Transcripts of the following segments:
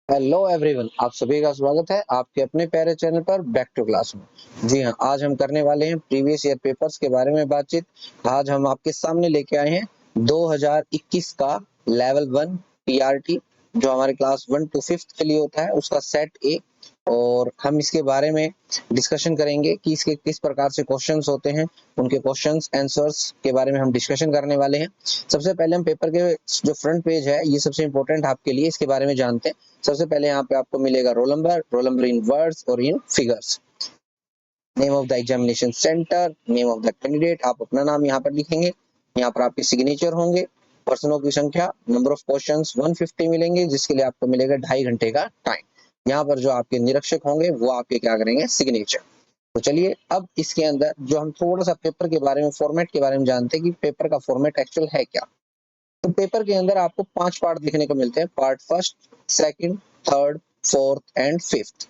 Hello everyone, आप सभी का स्वागत है आपके अपने प्यारे चैनल पर बैक टू क्लास में। जी हाँ, आज हम करने वाले हैं प्रीवियस ईयर पेपर्स के बारे में बातचीत। आज हम आपके सामने लेके आए हैं 2021 का लेवल 1 पीआरटी, जो हमारे क्लास 1 to 5 के लिए होता है, उसका सेट ए। और हम इसके बारे में डिस्कशन करेंगे कि इसके किस प्रकार से क्वेश्चंस होते हैं, उनके क्वेश्चंस आंसर्स के बारे में हम डिस्कशन करने वाले हैं। सबसे पहले हम पेपर के जो फ्रंट पेज है, ये सबसे इम्पोर्टेंट आपके लिए, इसके बारे में जानते हैं। सबसे पहले यहाँ पे आपको मिलेगा रोल नंबर इन वर्ड्स और in figures, name of the examination centre, name of the candidate, आप अपना नाम यहाँ पर लिखेंगे। यहाँ पर आपके सिग्नेचर होंगे, पर्सनों की संख्या, नंबर ऑफ क्वेश्चंस 150 मिलेंगे, जिसके लिए आपको मिलेगा 2.5 घंटे का टाइम। यहाँ पर जो आपके निरीक्षक होंगे वो आपके क्या करेंगे, सिग्नेचर। तो चलिए अब इसके अंदर जो हम थोड़ा सा पेपर के बारे में, फॉर्मेट के बारे में जानते हैं कि पेपर का फॉर्मेट एक्चुअल है क्या। तो पेपर के अंदर आपको 5 पार्ट देखने को मिलते हैं, part first, second, third, fourth and fifth.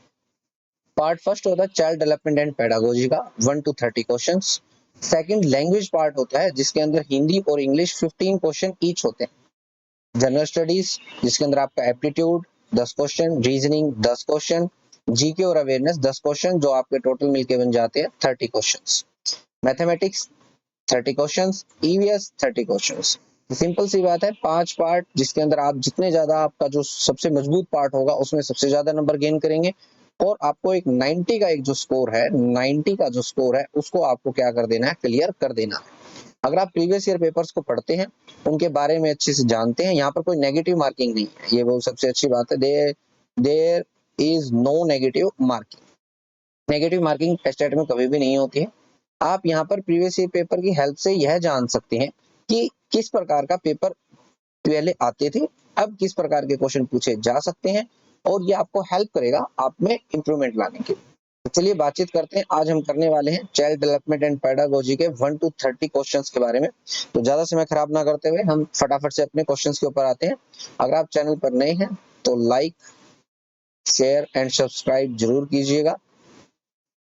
Part first होता है चाइल्ड डेवलपमेंट एंड पेडागोजी का 1 to 30 questions. Second language part होता है, जिसके अंदर हिंदी और इंग्लिश 15 क्वेश्चन ईच होते हैं। जनरल स्टडीज, जिसके अंदर आपका aptitude 10 question, reasoning 10 question, GK और अवेयरनेस 10 क्वेश्चन, जो आपके टोटल मिलके बन जाते हैं 30 questions. Mathematics 30 questions, EVS 30 questions. Simple सी बात है, 5 पार्ट, जिसके अंदर आप जितने ज्यादा, आपका जो सबसे मजबूत पार्ट होगा उसमें सबसे ज्यादा नंबर गेन करेंगे। और आपको एक 90 का एक जो स्कोर है, 90 का जो स्कोर है उसको आपको क्या कर देना है, क्लियर कर देना है। अगर आप प्रीवियस ईयर पेपर्स को पढ़ते हैं, उनके बारे में अच्छे से जानते हैं, यहाँ पर कोई नेगेटिव मार्किंग नहीं है, ये वो सबसे अच्छी बात है। There is no negative marking. Negative marking test में कभी भी नहीं होती है। आप यहाँ पर प्रीवियस ईयर पेपर की हेल्प से यह जान सकते हैं कि किस प्रकार का पेपर पहले आते थे, अब किस प्रकार के क्वेश्चन पूछे जा सकते हैं, और ये आपको हेल्प करेगा आप में इंप्रूवमेंट लाने के लिए। तो चलिए बातचीत करते हैं। आज हम करने वाले हैं चाइल्ड डेवलपमेंट एंड पेडागोजी के 1 to 30 क्वेश्चंस के बारे में। तो ज्यादा समय खराब ना करते हुए हम फटाफट से अपने क्वेश्चंस के ऊपर आते हैं। अगर आप चैनल पर नए हैं तो लाइक, शेयर एंड सब्सक्राइब जरूर कीजिएगा,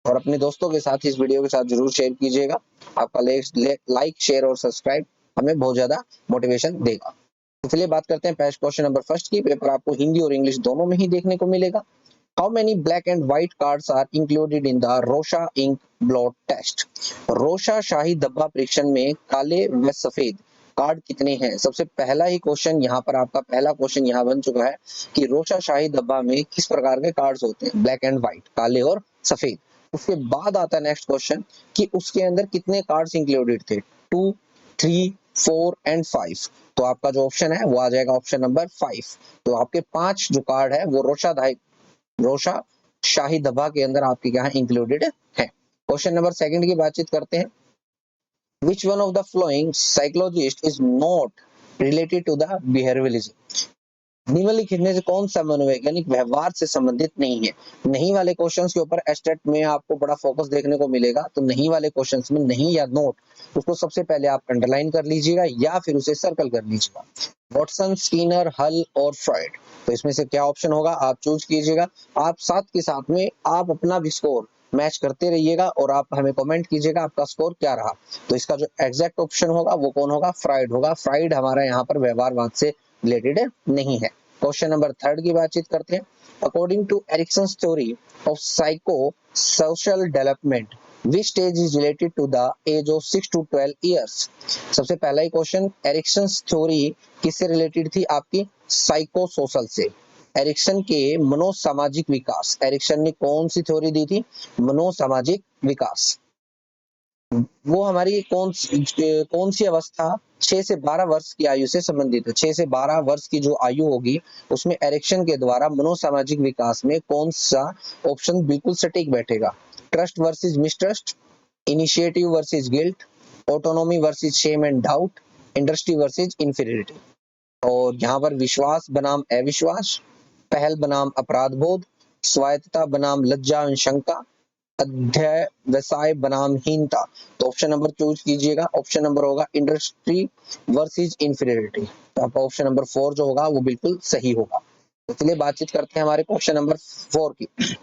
और अपने दोस्तों के साथ इस वीडियो के साथ जरूर शेयर कीजिएगा। आपका लाइक, शेयर और सब्सक्राइब हमें बहुत ज्यादा मोटिवेशन देगा। तो चलिए बात करते हैं क्वेश्चन नंबर फर्स्ट की। पेपर आपको हिंदी और इंग्लिश दोनों में ही देखने को मिलेगा। How many black and white cards are included in the Rorschach ink blot test. Rorschach शाही धब्बा परीक्षण में काले व सफेद कार्ड कितने हैं। सबसे पहला ही क्वेश्चन यहाँ पर, आपका पहला क्वेश्चन यहाँ बन चुका है कि रोशा शाही धब्बा में किस प्रकार के कार्ड्स होते हैं, ब्लैक एंड व्हाइट, काले और सफेद। उसके बाद आता है नेक्स्ट क्वेश्चन कि उसके अंदर कितने कार्ड्स इंक्लूडेड थे, 2, 3, 4 एंड 5। तो आपका जो ऑप्शन है वो आ जाएगा ऑप्शन नंबर 5। तो आपके 5 जो कार्ड है वो रोशा शाही दबा के अंदर आपके यहाँ इंक्लूडेड है। क्वेश्चन नंबर सेकंड की बातचीत करते हैं। Which one of the following psychologist is not related to the behaviourism. निम्नलिखित में से कौन सा मनोवैज्ञानिक व्यवहार से संबंधित नहीं है। नहीं वाले क्वेश्चंस के ऊपर एस्टेट में आपको बड़ा फोकस देखने को मिलेगा। तो नहीं वाले क्वेश्चंस में नहीं या नोट, उसको सबसे पहले आप अंडरलाइन कर लीजिएगा या फिर उसे सर्कल कर लीजिएगा। वॉटसन, स्कीनर, हल और फ्रॉइड। तो इसमें से क्या ऑप्शन होगा आप चूज कीजिएगा। आप साथ के साथ में आप अपना भी स्कोर मैच करते रहिएगा और आप हमें कमेंट कीजिएगा आपका स्कोर क्या रहा। तो इसका जो एग्जैक्ट ऑप्शन होगा वो कौन होगा, फ्रॉइड होगा। फ्रॉइड हमारा यहाँ पर व्यवहारवाद से रिलेटेड नहीं है। क्वेश्चन नंबर थर्ड की बातचीत करते हैं। According to Erikson's theory of psycho social development, which stage is related to the age of 6 to 12 years। सबसे पहला ही क्वेश्चन, एरिक्सन्स थ्योरी किससे रिलेटेड थी, आपकी साइको सोशल से। एरिक्सन के मनोसामाजिक विकास, एरिक्सन ने कौन सी थ्योरी दी थी, मनोसामाजिक विकास। वो हमारी कौन सी अवस्था, 6 से 12 वर्ष की आयु से संबंधित है। 6 से 12 वर्ष की जो आयु होगी उसमें एरिक्सन के द्वारा मनोसामाजिक विकास में कौन सा ऑप्शन बिल्कुल सटीक बैठेगा। Trust versus mistrust, initiative versus guilt, autonomy versus shame and doubt, industry versus inferiority. और यहाँ पर विश्वास बनाम अविश्वास, पहल बनाम अपराध बोध, स्वायत्तता बनाम लज्जा एवं शंका, अध्यय व्यवसाय बनाम हीनता। तो ऑप्शन नंबर चूज कीजिएगा। ऑप्शन नंबर होगा इंडस्ट्री वर्सेस इंफीरियरिटी। तो आपका ऑप्शन नंबर 4 जो होगा वो बिल्कुल सही होगा। तो चलिए बातचीत करते हैं हमारे क्वेश्चन नंबर 4 की।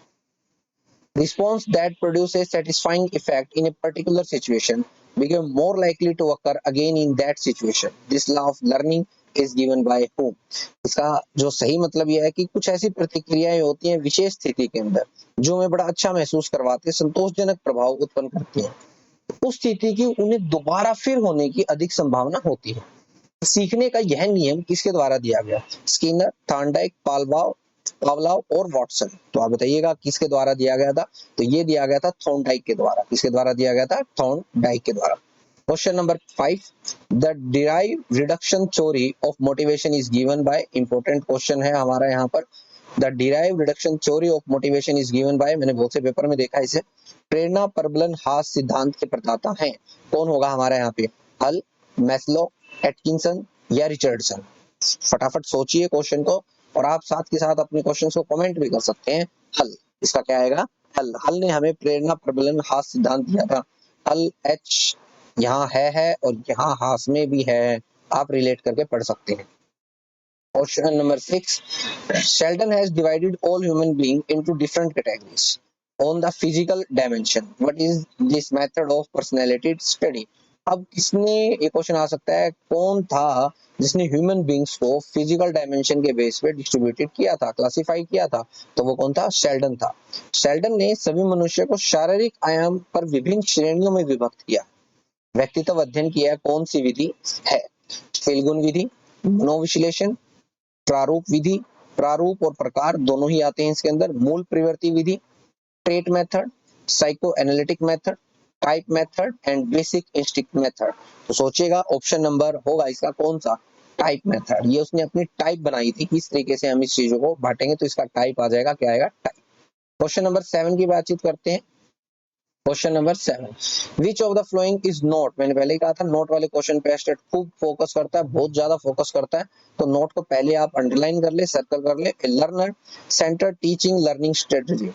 Response that produce a satisfying effect in a particular situation become more likely to occur again in that situation. This law of learning is given by whom। इसका जो सही मतलब यह है कि कुछ ऐसी प्रतिक्रियाएं होती हैं विशेष स्थिति के अंदर जो हमें बड़ा अच्छा महसूस करवाते हैं, संतोषजनक प्रभाव उत्पन्न करती हैं। उस स्थिति की उन्हें दोबारा फिर होने की अधिक संभावना होती है। सीखने का यह नियम किसके द्वारा दिया गया? स्किनर, थॉर्नडाइक, पावलोव और वॉटसन। तो आप बताइएगा किसके द्वारा दिया गया था? तो ये दिया गया था थॉर्नडाइक के द्वारा। किसके द्वारा दिया गया था? थॉर्नडाइक के द्वारा। Question number 5, the derive reduction theory of motivation is given by. Important question है हमारा यहाँ पर। The derive reduction theory of motivation is given by, मैंने बहुत से पेपर में देखा इसे। प्रेरणा प्रबलन हास सिद्धांत के प्रदाता हैं। कौन होगा हमारा यहाँ पे? हल, मैस्लो, एटकिंसन या रिचर्डसन? फटाफट सोचिए क्वेश्चन को और आप साथ के साथ अपने क्वेश्चन को कमेंट भी कर सकते हैं। हल, इसका क्या आएगा? हल। हल ने हमें प्रेरणा प्रबलन हास सिद्धांत दिया था। हल एच यहाँ है और यहाँ हास में भी है, आप रिलेट करके पढ़ सकते हैं। Question number 6, Sheldon has divided all human beings into different categories on the physical dimension. What is this method of personality study? अब किसने, ये क्वेश्चन आ सकता है, कौन था जिसने ह्यूमन बींग्स को फिजिकल डायमेंशन के बेस पे डिस्ट्रीब्यूटेड किया था, क्लासिफाई किया था? तो वो कौन था? शेल्डन था। शेल्डन ने सभी मनुष्य को शारीरिक आयाम पर विभिन्न श्रेणियों में विभक्त किया। व्यक्तित्व अध्ययन किया कौन सी विधि है? फेलगुन विधि, मनोविश्लेषण, प्रारूप विधि, प्रारूप और प्रकार दोनों ही आते हैं इसके अंदर, मूल प्रवृत्ति विधि, trait method, psycho analytic method, type method and basic instinct method. तो सोचिएगा ऑप्शन नंबर होगा इसका कौन सा? Type method. ये उसने अपनी टाइप बनाई थी, किस तरीके से हम इस चीजों को बांटेंगे, तो इसका टाइप आ जाएगा, क्या आएगा? टाइप। क्वेश्चन नंबर 7 की बातचीत करते हैं। Question number 7, which of the following is note. मैंने पहले ही कहा था नोट वाले क्वेश्चन पे स्टेट खूब फोकस करता है, बहुत ज्यादा फोकस करता है। तो नोट को पहले आप अंडरलाइन कर ले, सर्कल कर ले। Learner centre teaching learning strategy.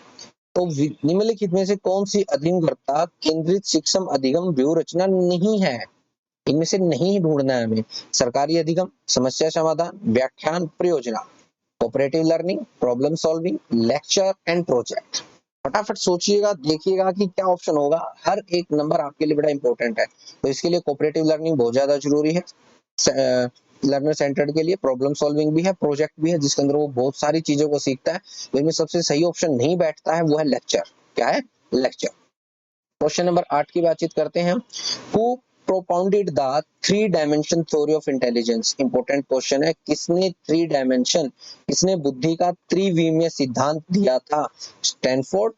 तो निम्नलिखित में से कौन सी अधिगमकर्ता केंद्रित शिक्षण अधिगम व्यूह रचना नहीं है? इनमें से नहीं ढूंढना है हमें। सरकारी अधिगम, समस्या समाधान, व्याख्यान, प्रयोजना, cooperative learning, problem solving, lecture and project. फटाफट सोचिएगा, देखिएगा कि क्या ऑप्शन होगा। हर एक नंबर आपके लिए बड़ा इंपॉर्टेंट है, तो इसके लिए कोऑपरेटिव लर्निंग बहुत ज्यादा जरूरी है। लर्नर सेंटर्ड के लिए प्रॉब्लम सॉल्विंग भी है, प्रोजेक्ट भी है, जिसके अंदर वो बहुत सारी चीजों को सीखता है। तो इनमें सबसे सही ऑप्शन नहीं बैठता है, वो है लेक्चर। क्या है? लेक्चर। क्वेश्चन नंबर 8 की बातचीत करते हैं। Who propounded the 3 dimension theory of intelligence. Important question है, किसने 3 डायमेंशन, किसने बुद्धि का त्रिविमीय सिद्धांत दिया था? Stanford,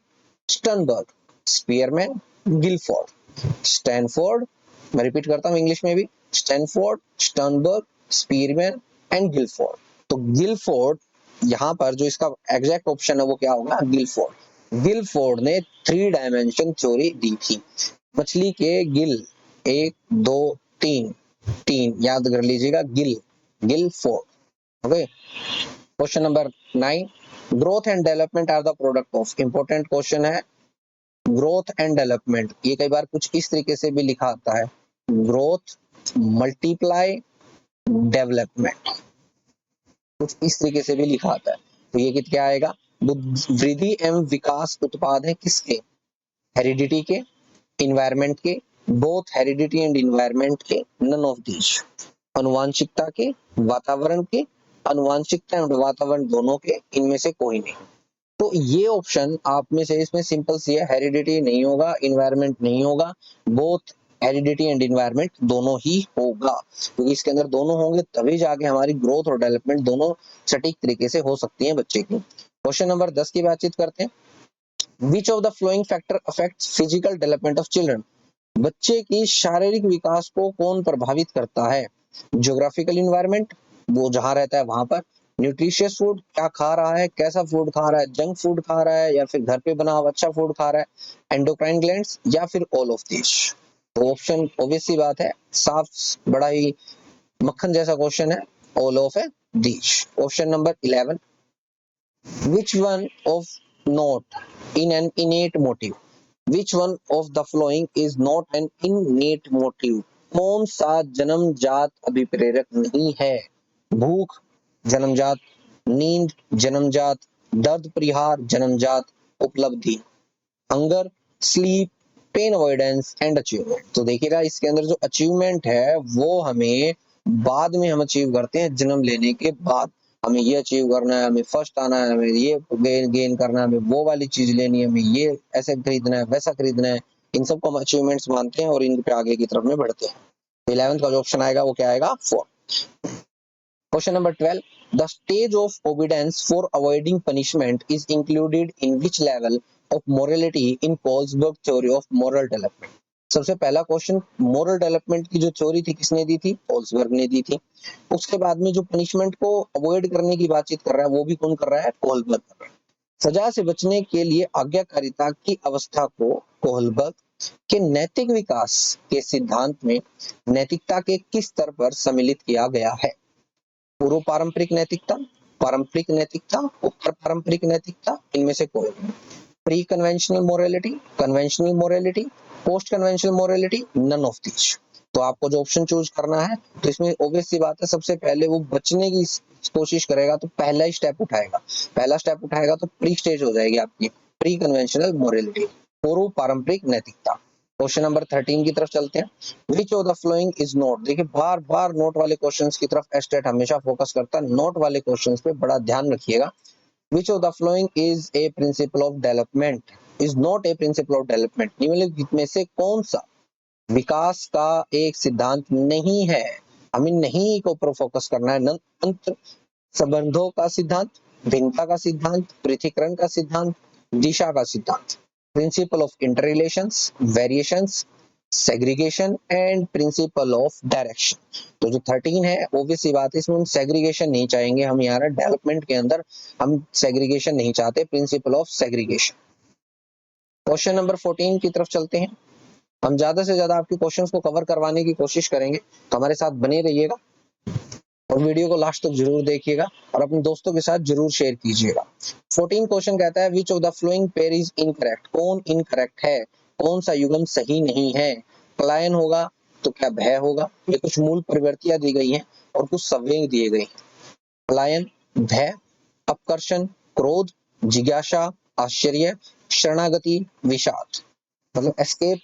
Sternberg, Spearman, Guilford. Stanford, मैं रिपीट करता हूं इंग्लिश में भी, Stanford, Sternberg, Spearman and Guilford. तो गिलफोर्ड, यहाँ पर जो इसका एग्जैक्ट ऑप्शन है वो क्या होगा? गिलफोर्ड। गिलफोर्ड ने 3 डायमेंशन थ्योरी दी थी। मछली के गिल 1 2 3, 3 याद कर लीजिएगा, Guilford. Okay. Question number 9, growth and development are the product of. Important question है, ग्रोथ एंड डेवलपमेंट। ये कई बार कुछ इस तरीके से भी लिखा आता है, ग्रोथ मल्टीप्लाई डेवलपमेंट, कुछ इस तरीके से भी लिखा आता है। तो ये क्या आएगा? वृद्धि एवं विकास उत्पाद है किसके? हेरिडिटी के, इन्वायरमेंट के, बोथ हेरिडिटी एंड इन्वायरमेंट के, नन ऑफ दीज। अनुवांशिकता के, वातावरण के, अनुवांशिकता एंड वातावरण दोनों के, इनमें से कोई नहीं। तो ये ऑप्शन आप में से, इसमें सिंपल सी है, हेरिडिटी नहीं होगा, इन्वायरमेंट नहीं होगा, बोथ हेरिडिटी एंड इन्वायरमेंट दोनों ही होगा, क्योंकि इसके अंदर दोनों होंगे तभी जाके हमारी ग्रोथ और डेवलपमेंट दोनों सटीक तरीके से हो सकती है बच्चे की। क्वेश्चन नंबर 10 की बातचीत करते हैं। Which of the flowing factor affects physical development of children? बच्चे की शारीरिक विकास को कौन प्रभावित करता है? ज्योग्राफिकल इन्वायरमेंट, वो जहां रहता है वहां पर। न्यूट्रिशियस फूड, क्या खा रहा है, कैसा फूड खा रहा है, जंक फूड खा रहा है या फिर घर पे बना हुआ अच्छा फूड खा रहा है। एंडोक्राइन ग्लैंड्स या फिर ऑल ऑफ दिस। तो ऑप्शन ऑब्वियस सी बात है, साफ, बड़ा ही मक्खन जैसा क्वेश्चन है, all of this. Question number 11, which one of not in an innate motive? Which one of the following is not an innate motive? कौन सा जन्मजात अभिप्रेरक नहीं है? भूख जन्मजात, नींद जन्मजात, दर्द परिहार जन्मजात, उपलब्धि, hunger, sleep, pain avoidance and achievement. तो देखिएगा इसके अंदर जो अचीवमेंट है वो हमें बाद में हम अचीव करते हैं, जन्म लेने के बाद हमें ये अचीव करना है, हमें फर्स्ट आना है, हमें ये गेन करना है, हमें वो वाली चीज लेनी है, हमें ये ऐसे खरीदना है, वैसा खरीदना है, इन सबको हम अचीवमेंट्स मानते हैं और इन पे आगे की तरफ में बढ़ते हैं। 11th का जो ऑप्शन आएगा वो क्या आएगा? 4। Question number 12, the stage of obedience for avoiding punishment is included in which level of morality in Kohlberg theory of moral development. सबसे पहला क्वेश्चन, मोरल डेवलपमेंट की जो थ्योरी थी किसने दी थी? कोल्सबर्ग ने दी थी। उसके बाद में जो पनिशमेंट को अवॉइड करने की बातचीत कर रहा है वो भी कौन कर रहा है? कोल्सबर्ग कर रहा है। सजा से बचने के लिए आज्ञाकारिता की अवस्था को कोल्सबर्ग के नैतिक विकास के सिद्धांत में नैतिकता के किस स्तर पर सम्मिलित किया गया है? पूर्व पारंपरिक नैतिकता, पारंपरिक नैतिकता, उत्तर पारंपरिक नैतिकता, इनमें से कोई नहीं। Pre conventional morality, conventional morality, post conventional morality, none of these. तो आपको जो ऑप्शन चूज करना है, तो इसमें ऑब्वियस सी बात है, सबसे पहले वो बचने की कोशिश करेगा तो पहला ही स्टेप उठाएगा। पहला स्टेप उठाएगा तो प्री स्टेज हो जाएगी आपकी प्री कन्वेंशनल मोरालिटी, पूर्व पारंपरिक नैतिकता। क्वेश्चन नंबर 13 की तरफ चलते हैं। Which of the following is note. देखिए बार बार नोट वाले क्वेश्चंस की तरफ एस्टेट हमेशा फोकस करता है, नोट वाले क्वेश्चंस पे बड़ा ध्यान रखिएगा। Which of the following is a principle of development? Is not a principle of development? निम्नलिखित में से कौन सा विकास का एक सिद्धांत नहीं है? हमें नहीं के ऊपर फोकस करना है। अंतर संबंधों का सिद्धांत, भिन्नता का सिद्धांत, पृथक्करण का सिद्धांत, दिशा का सिद्धांत। Principle of interrelations, variations, segregation and principle of direction. तो जो 13 है ऑब्वियस सी बात है, इसमें हम सेग्रीगेशन नहीं चाहेंगे, हम यहाँ डेवलपमेंट के अंदर हम सेग्रीगेशन नहीं चाहते, principle of segregation. Question number 14 की तरफ चलते हैं। हम ज्यादा से ज्यादा आपके क्वेश्चंस को कवर करवाने की कोशिश करेंगे, तो हमारे साथ बने रहिएगा और वीडियो को लास्ट तक जरूर देखिएगा और अपने दोस्तों के साथ जरूर शेयर कीजिएगा। 14 क्वेश्चन कहता है which of the flowing pair is incorrect. कौन इनकरेक्ट है, कौन सा युग्म सही नहीं है? पलायन होगा तो क्या भय होगा? ये कुछ मूल प्रवृत्तियां दी गई हैं और कुछ संवेग दिए गए। पलायन, भय, अपकर्षण, क्रोध, जिज्ञासा, आश्चर्य, शरणागति, विषाद। मतलब escape,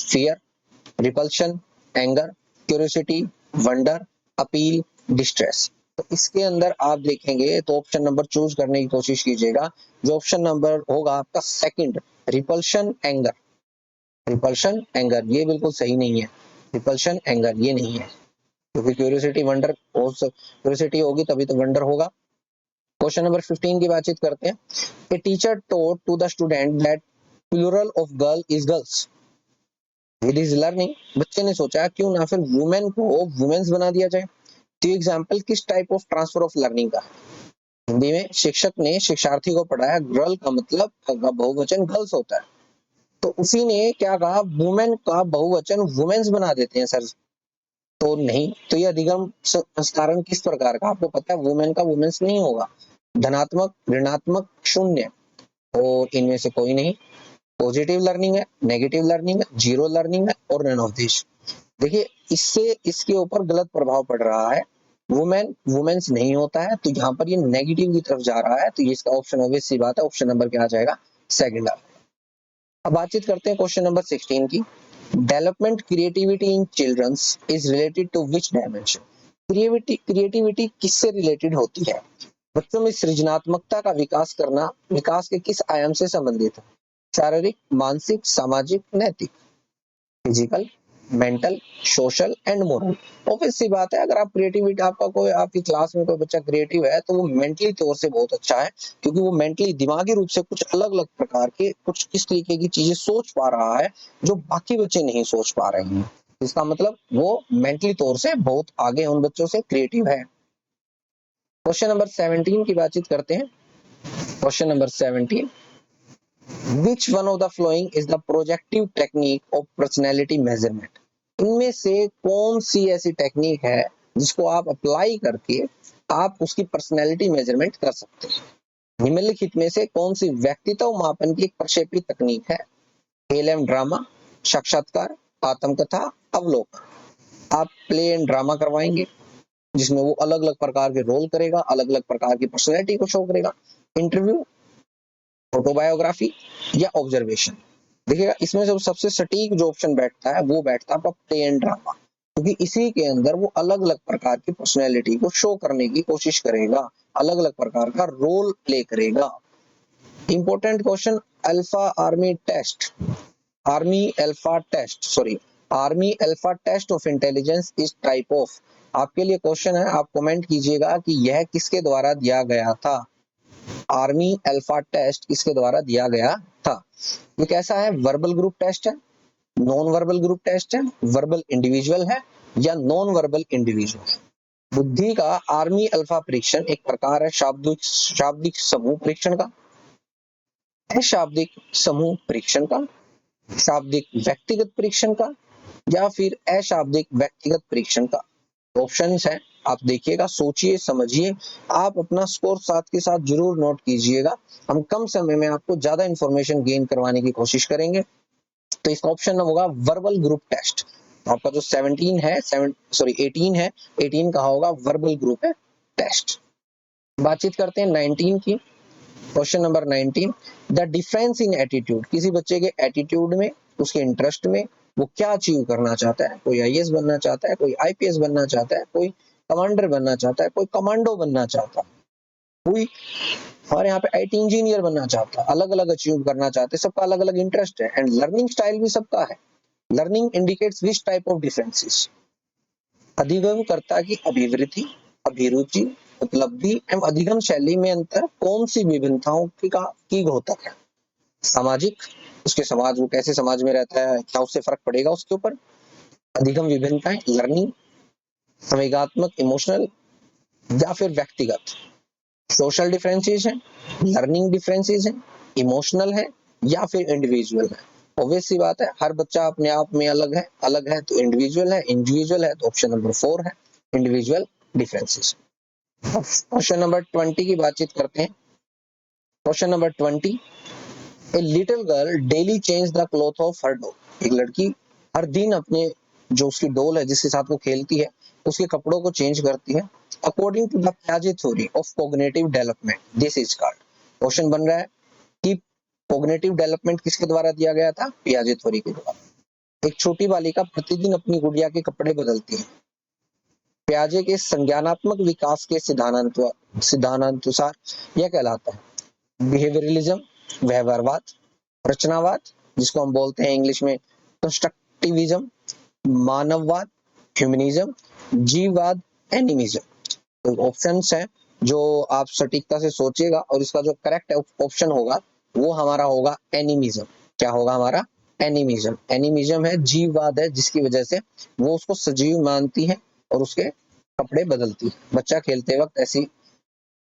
fear, repulsion, anger, curiosity, wonder, appeal, distress. तो इसके अंदर आप देखेंगे तो ऑप्शन नंबर चूज करने की कोशिश कीजिएगा, जो ऑप्शन नंबर होगा आपका second, repulsion anger. Repulsion anger ये बिल्कुल सही नहीं है, रिपल्शन एंगर ये नहीं है, क्योंकि क्यूरियोसिटी वंडर, क्यूरियोसिटी होगी तभी तो वंडर होगा। क्वेश्चन नंबर 15 की बातचीत करते हैं। A teacher told to the student that plural of girl is girls, it is learning. बच्चे ने सोचा क्यों ना फिर वुमेन को वुमेन्स बना दिया जाए। तो एग्जाम्पल किस type of transfer of learning का? हिंदी में शिक्षक ने शिक्षार्थी को पढ़ाया, गर्ल का मतलब बहुवचन गर्ल्स होता है, तो उसी ने क्या कहा, वुमेन का बहुवचन वुमेन्स बना देते हैं सर। तो नहीं, तो ये अधिगम संस्करण किस प्रकार का? आपको पता है वुमेन का वुमेन्स नहीं होगा, धनात्मक, ऋणात्मक, शून्य, और इनमें से कोई नहीं। पॉजिटिव लर्निंग है, नेगेटिव लर्निंग है, जीरो लर्निंग है और नन ऑफ दिस। देखिए इससे इसके ऊपर गलत प्रभाव पड़ रहा है, वुमेन वुमेन्स नहीं होता है, तो यहाँ पर ये नेगेटिव की तरफ जा रहा है, तो ये इसका ऑप्शन ऑब्वियस सी बात है, ऑप्शन नंबर क्या आ जाएगा? सेकंड। अब बातचीत करते हैं क्वेश्चन नंबर 16 की। Development creativity in childrens is related to which dimension. Creativity किससे रिलेटेड होती है? बच्चों में सृजनात्मकता का विकास करना विकास के किस आयाम से संबंधित है? शारीरिक, मानसिक, सामाजिक, नैतिक। Physical, mental, social and moral. Obvious सी बात है, अगर आप क्रिएटिविटी, आपका कोई आपकी क्लास में कोई बच्चा क्रिएटिव है तो वो मेंटली तौर से बहुत अच्छा है, क्योंकि वो मेंटली दिमागी रूप से कुछ अलग अलग प्रकार के कुछ इस तरीके की चीजें सोच पा रहा है जो बाकी बच्चे नहीं सोच पा रहे हैं। इसका मतलब वो मेंटली तौर से बहुत आगे उन बच्चों से क्रिएटिव है। क्वेश्चन नंबर 17 की बातचीत करते हैं। Question number 17, Which one of the following is the projective technique of personality measurement? इनमें से कौन सी ऐसी टेक्निक है जिसको आप अप्लाई करके आप उसकी पर्सनैलिटी मेजरमेंट कर सकते हैं? निम्नलिखित में से कौन सी व्यक्तित्व मापन की एक प्रक्षेपित तकनीक है? खेल एवं ड्रामा, साक्षात्कार, आत्मकथा, अवलोकन। आप प्ले एंड ड्रामा करवाएंगे जिसमें वो अलग अलग प्रकार के रोल करेगा, अलग अलग प्रकार की पर्सनैलिटी को शो करेगा। इंटरव्यू, ऑटोबायोग्राफी या ऑब्जर्वेशन। देखिएगा इसमें से सबसे सटीक जो ऑप्शन बैठता है वो बैठता है आपका प्ले एंड ड्रामा, क्योंकि इसी के अंदर वो अलग अलग प्रकार की पर्सनैलिटी को शो करने की कोशिश करेगा, अलग अलग प्रकार का रोल प्ले करेगा। Important question, alpha army test, army alpha test sorry army alpha test of intelligence is type of, आपके लिए क्वेश्चन है, आप कमेंट कीजिएगा कि यह किसके द्वारा दिया गया था। आर्मी अल्फा टेस्ट किसके द्वारा दिया गया था। ये कैसा है, वर्बल ग्रुप टेस्ट है, नॉन वर्बल ग्रुप टेस्ट है, वर्बल इंडिविजुअल है या नॉन वर्बल इंडिविजुअल है। बुद्धि का आर्मी अल्फा परीक्षण एक प्रकार है शाब्दिक शाब्दिक समूह परीक्षण का, अशाब्दिक समूह परीक्षण का, शाब्दिक व्यक्तिगत परीक्षण का या फिर अशाब्दिक व्यक्तिगत परीक्षण का। ऑप्शंस हैं, आप देखिएगा, सोचिए समझिए, आप अपना स्कोर साथ के साथ जरूर नोट कीजिएगा। हम कम समय में आपको ज्यादा इंफॉर्मेशन गेन करवाने की कोशिश करेंगे। तो इसका ऑप्शन होगा वर्बल ग्रुप टेस्ट। आपका जो 17 है 18 है, 18 कहा होगा वर्बल ग्रुप है टेस्ट। बातचीत करते हैं 19 की। Question number 19, the difference in attitude, किसी बच्चे के एटीट्यूड में, उसके इंटरेस्ट में, वो क्या अचीव करना चाहता है। कोई आईएएस बनना चाहता है, कोई आईपीएस बनना चाहता है, कोई कमांडर बनना चाहता है, कोई कमांडो बनना चाहता है, कोई और यहाँ पे आईटी इंजीनियर बनना चाहता है। अलग अलग अचीव करना चाहते हैं, सबका अलग अलग इंटरेस्ट है एंड लर्निंग स्टाइल भी सबका है। Learning indicates which type of differences, अधिगम कर्ता की अभिवृद्धि, अभिरुचि, उपलब्धि एवं अधिगम शैली में अंतर कौन सी विभिन्नताओं की घोतक है। सामाजिक, उसके समाज, वो कैसे समाज में रहता है, क्या उससे फर्क पड़ेगा उसके ऊपर। अधिगम विभिन्नताएं, लर्निंग, संवेगात्मक इमोशनल या फिर व्यक्तिगत। सोशल डिफरेंसेस है, लर्निंग डिफरेंसेस है, इमोशनल है या फिर इंडिविजुअल है। ऑब्वियस सी बात है, हर बच्चा अपने आप में अलग है तो इंडिविजुअल है, इंडिविजुअल है तो ऑप्शन नंबर 4 है, इंडिविजुअल डिफरेंसेस। क्वेश्चन नंबर 20 की बातचीत करते हैं। Question number 20, a little girl daily change the cloth of her doll, एक लड़की हर दिन अपने जो उसकी डॉल है जिसके साथ वो खेलती है उसके कपड़ों को चेंज करती है। अकॉर्डिंग टू द पियाजे theory of cognitive development this is called. Question बन रहा है कि कॉग्निटिव डेवलपमेंट किसके द्वारा दिया गया था, पियाजे थ्योरी के द्वारा। एक छोटी बालिका प्रतिदिन अपनी गुड़िया के कपड़े बदलती है। पियाजे के संज्ञानात्मक विकास के सिद्धांतानुसार यह कहलाता है बिहेवियरलिज्म, व्यवहारवाद, रचनावाद, जिसको हम बोलते हैं इंग्लिश में कंस्ट्रक्टिविज्म, मानववाद, ह्यूमनिज्म, जीववाद, एनिमिज्म। तो ऑप्शंस हैं जो आप सटीकता से सोचिएगा और इसका जो करेक्ट ऑप्शन होगा वो हमारा होगा एनिमिज्म। क्या होगा हमारा, एनिमिज्म। एनिमिज्म है, जीववाद है, जिसकी वजह से वो उसको सजीव मानती है और उसके कपड़े बदलती है। बच्चा खेलते वक्त ऐसी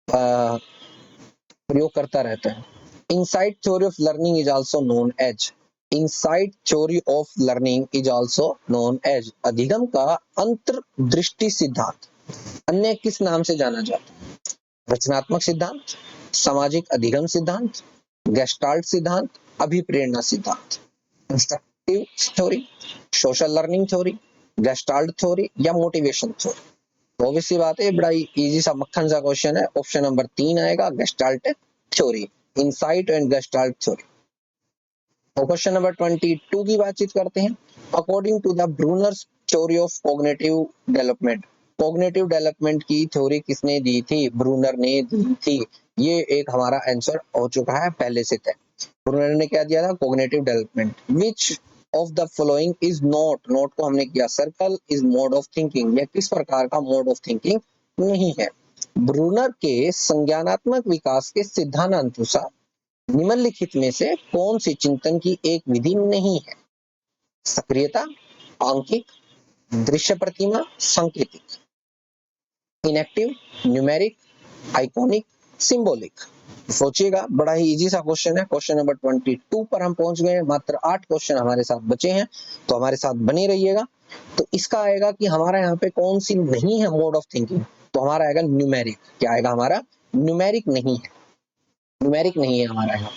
प्रयोग करता रहता है। Insight theory of learning is also known as, insight theory of learning is also known as, अधिगम का अंतर्दृष्टि सिद्धांत अन्य किस नाम से जाना जाता है। रचनात्मक सिद्धांत, सामाजिक अधिगम सिद्धांत, गेस्टाल्ट सिद्धांत, अभिप्रेरणा सिद्धांत। Constructive theory, social learning theory, gestalt theory या मोटिवेशन थ्योरी। ऑब्वियस सी बात है, बड़ा इजी सा मक्खन सा क्वेश्चन है। ऑप्शन नंबर 3 आएगा, gestalt theory, insight and gestalt theory. और क्वेश्चन नंबर 22 की बातचीत करते हैं। According to the Bruner's theory of cognitive development, cognitive development की थ्योरी किसने दी थी, ब्रूनर ने दी थी। ये एक हमारा आंसर हो चुका है पहले से तय। ब्रूनर ने क्या दिया था, cognitive development. Which of the following is not, note को हमने किया circle, is mode of thinking, यह किस प्रकार का मोड ऑफ थिंकिंग नहीं है। ब्रूनर के संज्ञानात्मक विकास के सिद्धांतानुसार निम्नलिखित में से कौन सी चिंतन की एक विधि नहीं है। सक्रियता, आंकिक, दृश्य प्रतिमा, सांकेतिक। Inactive, numeric, iconic, symbolic. सोचिएगा, बड़ा ही इजी सा क्वेश्चन है। क्वेश्चन नंबर 22 पर हम पहुंच गए हैं, मात्र 8 क्वेश्चन हमारे साथ बचे हैं, तो हमारे साथ बने रहिएगा। तो इसका आएगा कि हमारा यहाँ पे कौन सी नहीं है मोड ऑफ थिंकिंग, तो हमारा आएगा न्यूमेरिक। क्या आएगा हमारा, न्यूमेरिक नहीं है, न्यूमेरिक नहीं है हमारा यहाँ।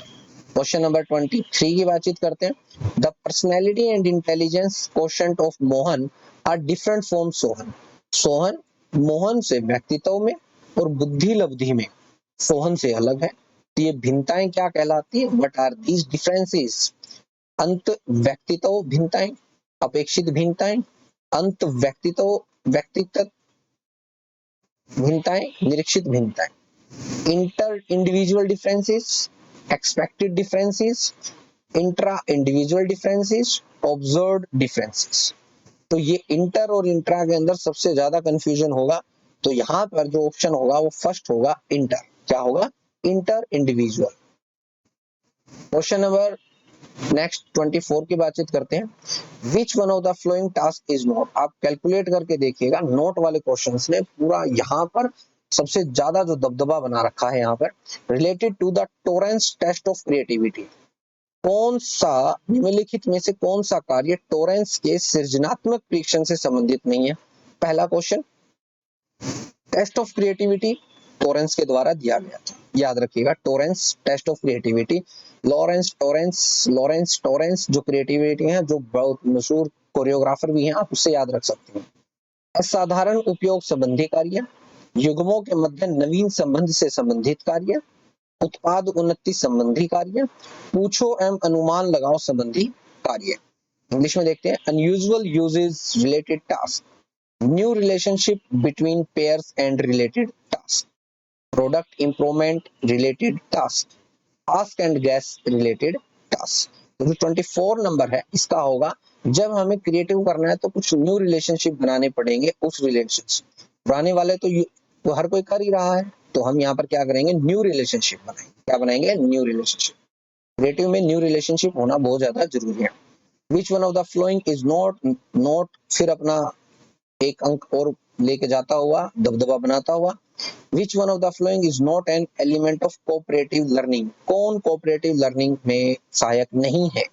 क्वेश्चन नंबर 23 की बातचीत करते हैं। The personality and intelligence quotient of Mohan are different from Sohan, Sohan Mohan से व्यक्तित्व में और बुद्धि लब्धि में सोहन से अलग है। तो ये भिन्नताएं क्या कहलाती है, व्हाट आर दीज डिफरेंसेस। अंत व्यक्तित्व भिन्नताएं, अपेक्षित भिन्नताएं, अंत व्यक्तिगत भिन्नताएं, निरीक्षित भिन्नताएं, inter individual differences, expected differences, intra individual differences, observed differences. तो ये इंटर और इंट्रा के अंदर सबसे ज्यादा कंफ्यूजन होगा, तो यहाँ पर जो ऑप्शन होगा वो फर्स्ट होगा इंटर। क्या होगा? Inter individual. Question number next 24 की बातचीत करते हैं। Which one of the flowing task is not. आप कैलकुलेट करके देखिएगा, नोट वाले क्वेश्चंस ने पूरा यहाँ पर सबसे ज्यादा जो दबदबा बना रखा है यहाँ पर, related to the Torrance test of creativity. कौन सा निम्नलिखित में से कौन सा कार्य टोरेंस के सृजनात्मक परीक्षण से संबंधित नहीं है? पहला question, test of creativity Torrance के द्वारा दिया गया था। याद रखिएगा, Torrance test of creativity, Lawrence Torrance जो क्रिएटिविटी है, जो बहुत मशहूर कोरियोग्राफर भी हैं, आप उससे याद रख सकते हैं। असाधारण उपयोग संबंधी कार्य, युग्मों के मध्य नवीन संबंध से संबंधित कार्य, उत्पाद उन्नति संबंधी कार्य, पूछो एवं अनुमान लगाओ संबंधी कार्य। इंग्लिश में देखते हैं, unusual uses related task, new relationship between pairs and related task, product improvement related task, ask and gas related task. तो जो 24 नंबर है इसका होगा, जब हमें क्रिएटिव करना है तो कुछ न्यू रिलेशनशिप बनाने पड़ेंगे। उस रिलेशनशिप पुराने वाले तो हर कोई कर ही रहा है, तो हम यहाँ पर क्या करेंगे? न्यू रिलेशनशिप बनाएंगे। क्या बनाएंगे? New relationship. क्रिएटिव में न्यू रिलेशनशिप होना बहुत ज्यादा जरूरी है। विच one of the following is not, फिर अपना एक अंक और लेके जाता हुआ, दबदबा बनाता हुआ, विच one of the following is not an element of cooperative learning. कौन कोऑपरेटिव लर्निंग में सहायक नहीं है?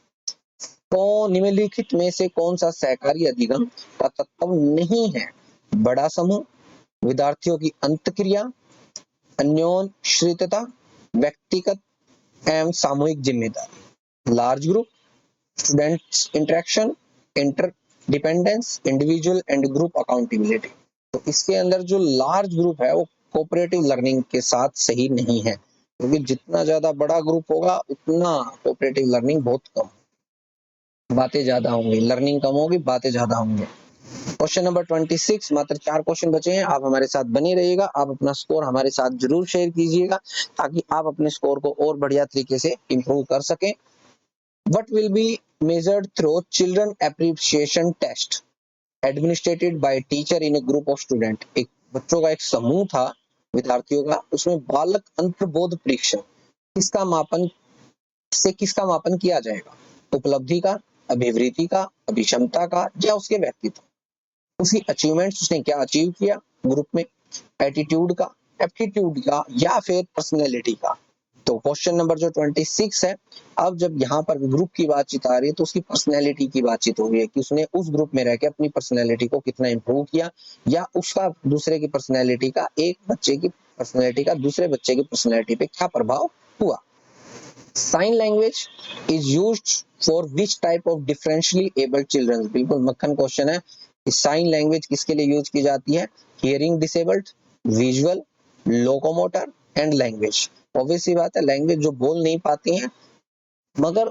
तो निम्नलिखित में से कौन सा सहकारी अधिगम का तत्व नहीं है? बड़ा समूह, विद्यार्थियों की अंतक्रिया, अन्योन्याश्रितता, व्यक्तिगत एवं सामूहिक जिम्मेदारी, large group, students interaction, inter dependence, individual and group accountability. तो इसके अंदर जो लार्ज ग्रुप है वो कोऑपरेटिव लर्निंग के साथ सही नहीं है, क्योंकि जितना ज्यादा बड़ा ग्रुप होगा उतना कोऑपरेटिव लर्निंग बहुत कम, बातें ज्यादा होंगी, लर्निंग कम होगी, बातें ज्यादा होंगी। क्वेश्चन नंबर 26, मात्र 4 क्वेश्चन बचे हैं। आप हमारे साथ बने रहिएगा, आप अपना स्कोर हमारे साथ जरूर शेयर कीजिएगा, ताकि आप अपने स्कोर को और बढ़िया तरीके से इंप्रूव कर सकें। What will be measured through children appreciation test administered by teacher in a group of student। एक बच्चों का एक समूह था, विद्यार्थियों का, उसमें बालक अंतर्बोध परीक्षण किसका मापन किया जाएगा? उपलब्धि का, अभिवृद्धि का, अभिक्षमता का, या उसके व्यक्तित्व, उसकी अचीवमेंट्स, उसने क्या अचीव किया ग्रुप में, एटीट्यूड का, एप्टीट्यूड का, या फिर पर्सनैलिटी का। तो क्वेश्चन नंबर जो 26 है, अब जब यहाँ पर ग्रुप की बातचीत आ रही है तो उसकी पर्सनैलिटी की बातचीत हो रही है कि उसने उस ग्रुप में रह के अपनी पर्सनैलिटी को कितना इंप्रूव किया, या उसका दूसरे की पर्सनैलिटी का, एक बच्चे की पर्सनैलिटी का दूसरे बच्चे की पर्सनैलिटी पे क्या प्रभाव हुआ। Sign language is used for which type of differentially abled children. बिल्कुल मक्खन क्वेश्चन है कि साइन लैंग्वेज किसके लिए यूज की जाती है? Hearing disabled, visual, locomotor and language. Obviously बात है, लैंग्वेज जो बोल नहीं पाती हैं मगर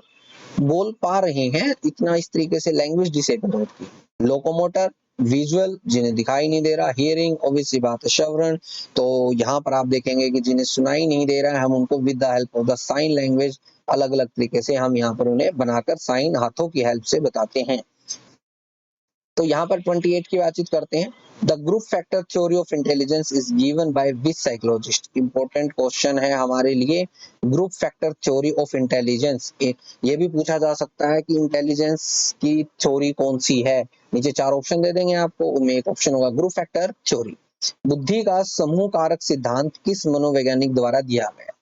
बोल पा रहे हैं, इतना इस तरीके से लैंग्वेज डिसेबल होती है। लोकोमोटर, विजुअल, जिन्हें दिखाई नहीं दे रहा, हियरिंग, ऑब्वियसली बात है श्रवण, तो यहाँ पर आप देखेंगे कि जिन्हें सुनाई नहीं दे रहा है, हम उनको with the help of the sign language अलग अलग तरीके से हम यहाँ पर उन्हें बनाकर साइन हाथों की हेल्प से बताते हैं। तो यहाँ पर 28 की बातचीत करते हैं। The group factor theory of intelligence is given by which psychologist. Important question है हमारे लिए, group factor theory of intelligence. ये भी पूछा जा सकता है कि इंटेलिजेंस की थ्योरी कौन सी है। नीचे 4 ऑप्शन दे देंगे आपको, उनमें एक ऑप्शन होगा ग्रुप फैक्टर थ्योरी। बुद्धि का समूह कारक सिद्धांत किस मनोवैज्ञानिक द्वारा दिया गया?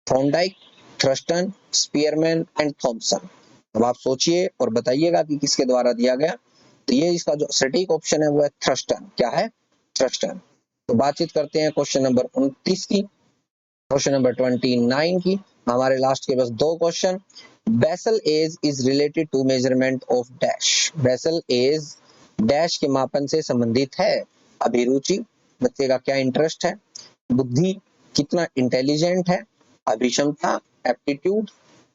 Thorndike, Thurstone, Spearman and Thomson. अब आप सोचिए और बताइएगा कि किसके द्वारा दिया गया। तो ये इसका जो सटीक ऑप्शन है वो है थ्रस्टन। क्या है? थ्रस्टन। तो बातचीत करते हैं क्वेश्चन नंबर 29 की, क्वेश्चन नंबर 29 की। हमारे लास्ट के बस 2 question. Basal age is related to measurement of dash. Basal age dash के मापन से संबंधित है। अभिरुचि, बच्चे का क्या इंटरेस्ट है, बुद्धि, कितना इंटेलिजेंट है, अभिक्षमता, एप्टीट्यूड,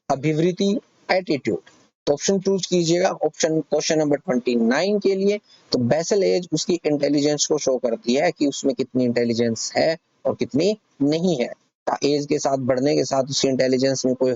अभिवृत्ति, एटीट्यूड। तो ऑप्शन चूज कीजिएगा ऑप्शन क्वेश्चन नंबर 29 के लिए। तो बेसल एज उसकी इंटेलिजेंस को शो करती है कि उसमें कितनी इंटेलिजेंस है और कितनी नहीं है। एज के साथ बढ़ने के साथ उसकी इंटेलिजेंस में कोई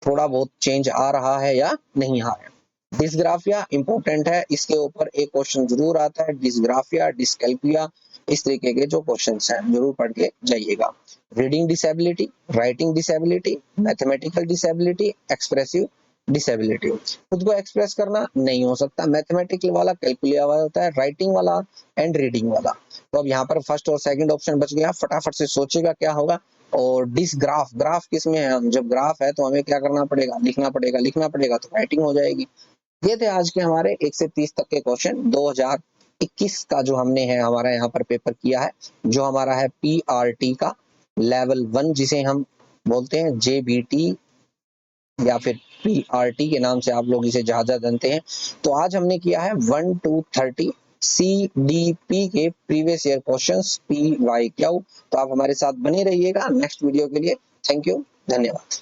थोड़ा बहुत चेंज आ रहा है या नहीं आ रहा है। डिस्ग्राफिया इंपॉर्टेंट है, इसके ऊपर एक क्वेश्चन जरूर आता है, डिस्ग्राफिया, डिस्कैल्कुलिया, इस तरीके के जो क्वेश्चंस हैं जरूर पढ़ के जाइएगा। Reading disability, writing disability, mathematical disability, expressive disability. खुद को एक्सप्रेस करना नहीं हो सकता, मैथमेटिकल वाला, कैलकुलिया वाला होता है, राइटिंग वाला एंड रीडिंग वाला। तो अब यहाँ पर फर्स्ट और सेकंड ऑप्शन बच गया, फटाफट से सोचेगा क्या होगा। और डिसग्राफ, ग्राफ किसमें है, हम जब ग्राफ है तो हमें क्या करना पड़ेगा, लिखना पड़ेगा तो राइटिंग हो जाएगी। ये थे आज के हमारे 1 से 30 तक के क्वेश्चन 2021 का जो हमने है हमारा यहाँ पर पेपर किया है, जो हमारा है पीआरटी का लेवल 1 जिसे हम बोलते हैं, जेबीटी या फिर पीआरटी के नाम से आप लोग इसे ज्यादा जानते हैं। तो आज हमने किया है 1 to 30 CDP के प्रीवियस ईयर क्वेश्चंस PYQ। तो आप हमारे साथ बने रहिएगा नेक्स्ट वीडियो के लिए। थैंक यू, धन्यवाद।